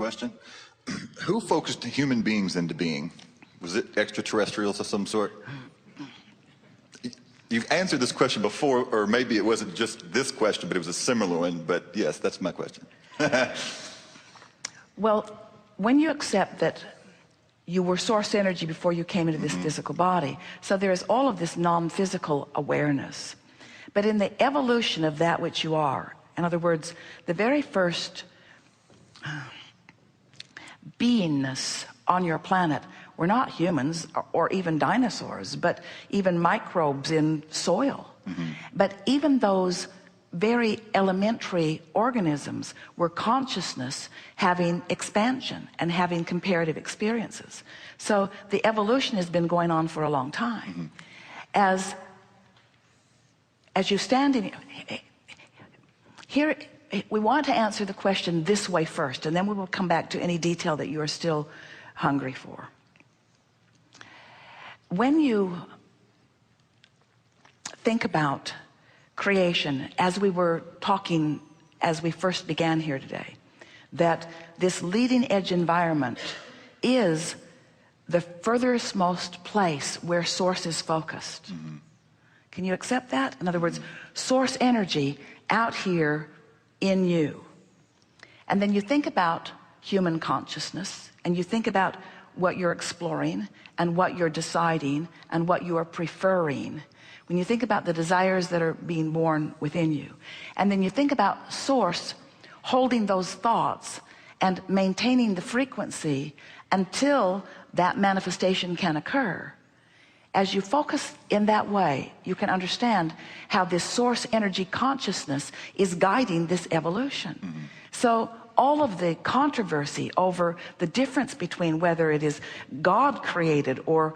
question. Who focused human beings into being? Was it extraterrestrials of some sort? You've answered this question before, or maybe it wasn't just this question, but it was a similar one. But yes, that's my question. Well, when you accept that you were source energy before you came into this physical body, so there is all of this non-physical awareness. But in the evolution of that which you are, in other words, the very first beingness on your planet were not humans or even dinosaurs, but even microbes in soil. But even those very elementary organisms were consciousness having expansion and having comparative experiences. So the evolution has been going on for a long time. As you stand in here, we want to answer the question this way first, and then we will come back to any detail that you are still hungry for. When you think about creation, as we were talking as we first began here today, that this leading edge environment is the furthest most place where source is focused. Can you accept that? In other words, source energy out here in you. And then you think about human consciousness, and you think about what you're exploring and what you're deciding and what you are preferring. When you think about the desires that are being born within you, and then you think about source holding those thoughts and maintaining the frequency until that manifestation can occur. As you focus in that way, you can understand how this source energy consciousness is guiding this evolution. So all of the controversy over the difference between whether it is God created or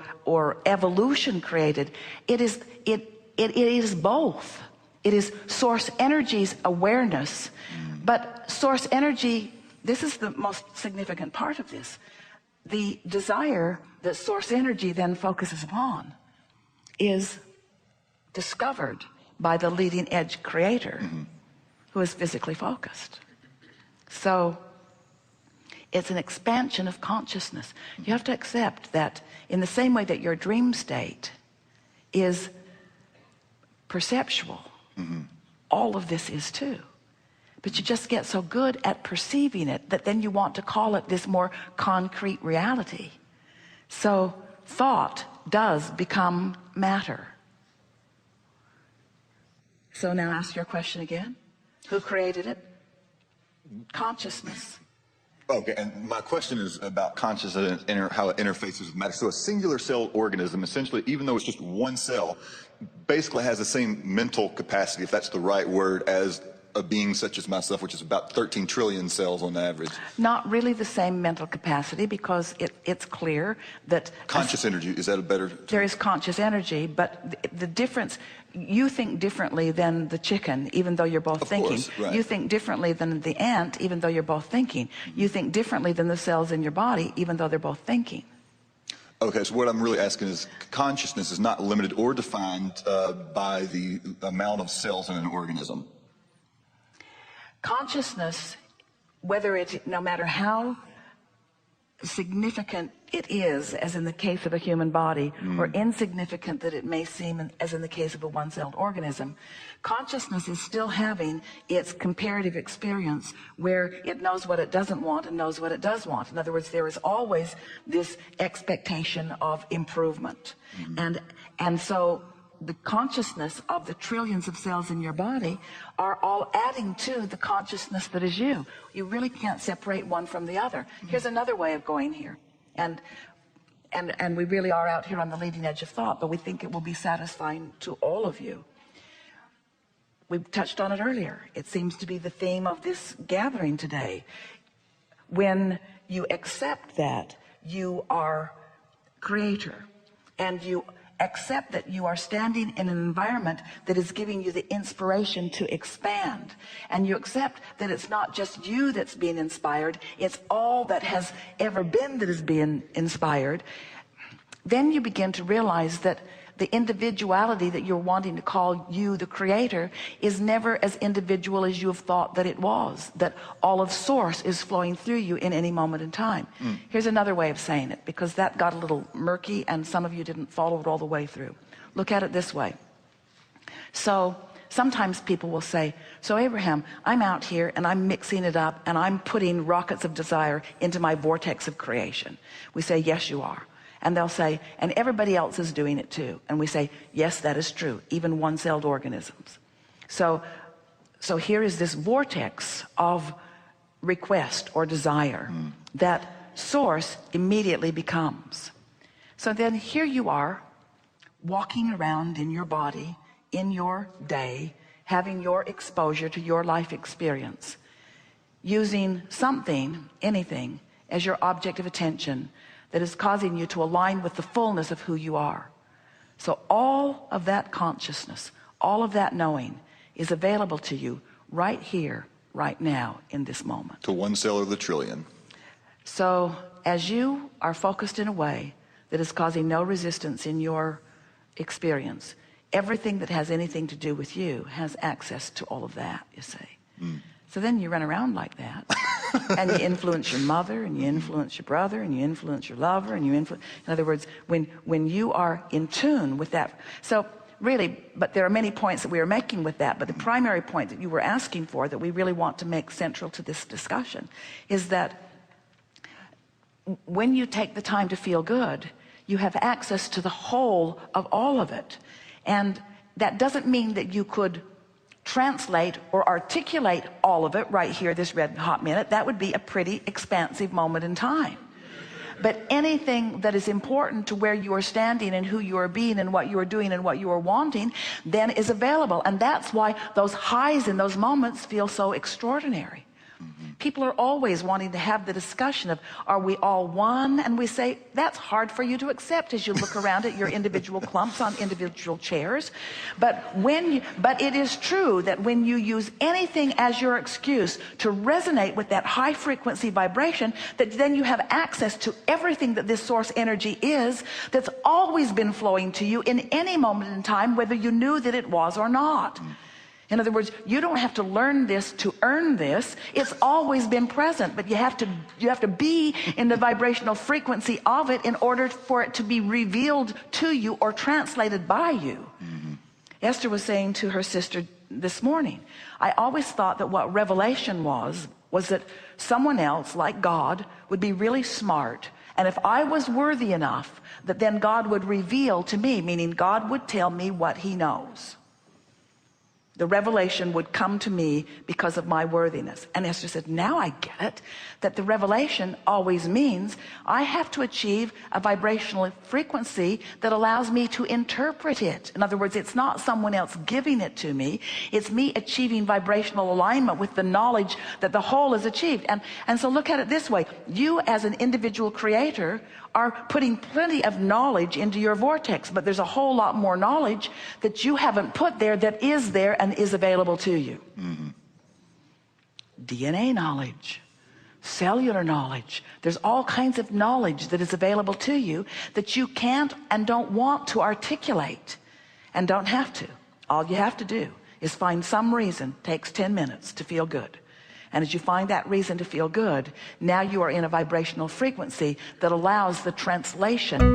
evolution created, it is both. It is source energy's awareness, but source energy, this is the most significant part of this. The desire that source energy then focuses upon is discovered by the leading edge creator who is physically focused. So it's an expansion of consciousness. You have to accept that in the same way that your dream state is perceptual, all of this is too. But you just get so good at perceiving it that then you want to call it this more concrete reality. So thought does become matter. So now ask your question again. Who created it? Consciousness. Okay, and my question is about consciousness and how it interfaces with matter. So a singular cell organism, essentially, even though it's just one cell, basically has the same mental capacity, if that's the right word, as a being such as myself, which is about 13 trillion cells on average. Not really the same mental capacity, because it's clear that conscious energy, is that a better term? There is conscious energy, but the difference, you think differently than the chicken, even though you're both thinking. Of course, right. You think differently than the ant, even though you're both thinking. You think differently than the cells in your body, even though they're both thinking. Okay, so what I'm really asking is, consciousness is not limited or defined by the amount of cells in an organism. Consciousness, whether it, no matter how significant it is, as in the case of a human body, or insignificant that it may seem, as in the case of a one-celled organism, consciousness is still having its comparative experience where it knows what it doesn't want and knows what it does want. In other words, there is always this expectation of improvement. And so the consciousness of the trillions of cells in your body are all adding to the consciousness that is you. You really can't separate one from the other. Here's another way of going here. And we really are out here on the leading edge of thought, but we think it will be satisfying to all of you. We touched on it earlier. It seems to be the theme of this gathering today. When you accept that you are creator, and you accept that you are standing in an environment that is giving you the inspiration to expand, and you accept that it's not just you that's being inspired, it's all that has ever been that is being inspired, then you begin to realize that the individuality that you're wanting to call you the creator is never as individual as you have thought that it was, that all of source is flowing through you in any moment in time. Here's another way of saying it, because that got a little murky and some of you didn't follow it all the way through. Look at it this way. So sometimes people will say, so Abraham, I'm out here and I'm mixing it up and I'm putting rockets of desire into my vortex of creation. We say, yes, you are. And they'll say, and everybody else is doing it too. And we say, yes, that is true, even one-celled organisms. So here is this vortex of request or desire that source immediately becomes. So then here you are walking around in your body, in your day, having your exposure to your life experience, using something, anything, as your object of attention that is causing you to align with the fullness of who you are. So all of that consciousness, all of that knowing is available to you right here, right now, in this moment. To one cell of the trillion. So as you are focused in a way that is causing no resistance in your experience, everything that has anything to do with you has access to all of that, you see. So then you run around like that and you influence your mother and you influence your brother and you influence your lover and you influence, in other words, when you are in tune with that. So really, but there are many points that we are making with that, but the primary point that you were asking for that we really want to make central to this discussion is that when you take the time to feel good, you have access to the whole of all of it. And that doesn't mean that you could translate or articulate all of it right here this red hot minute. That would be a pretty expansive moment in time. But anything that is important to where you are standing and who you are being and what you are doing and what you are wanting then is available. And that's why those highs in those moments feel so extraordinary. People are always wanting to have the discussion of, are we all one? And we say, that's hard for you to accept as you look around at your individual clumps on individual chairs. But it is true that when you use anything as your excuse to resonate with that high frequency vibration, that then you have access to everything that this source energy is, that's always been flowing to you in any moment in time, whether you knew that it was or not. In other words, you don't have to learn this to earn this. It's always been present, but you have to be in the vibrational frequency of it in order for it to be revealed to you or translated by you. Esther was saying to her sister this morning, I always thought that what revelation was that someone else, like God, would be really smart. And if I was worthy enough, that then God would reveal to me, meaning God would tell me what he knows. The revelation would come to me because of my worthiness. And Esther said, now I get it, that the revelation always means I have to achieve a vibrational frequency that allows me to interpret it. In other words, it's not someone else giving it to me. It's me achieving vibrational alignment with the knowledge that the whole is achieved. And so look at it this way. You as an individual creator are putting plenty of knowledge into your vortex, but there's a whole lot more knowledge that you haven't put there that is there and is available to you. DNA knowledge, cellular knowledge. There's all kinds of knowledge that is available to you that you can't and don't want to articulate and don't have to. All you have to do is find some reason. Takes 10 minutes to feel good. And as you find that reason to feel good, now you are in a vibrational frequency that allows the translation.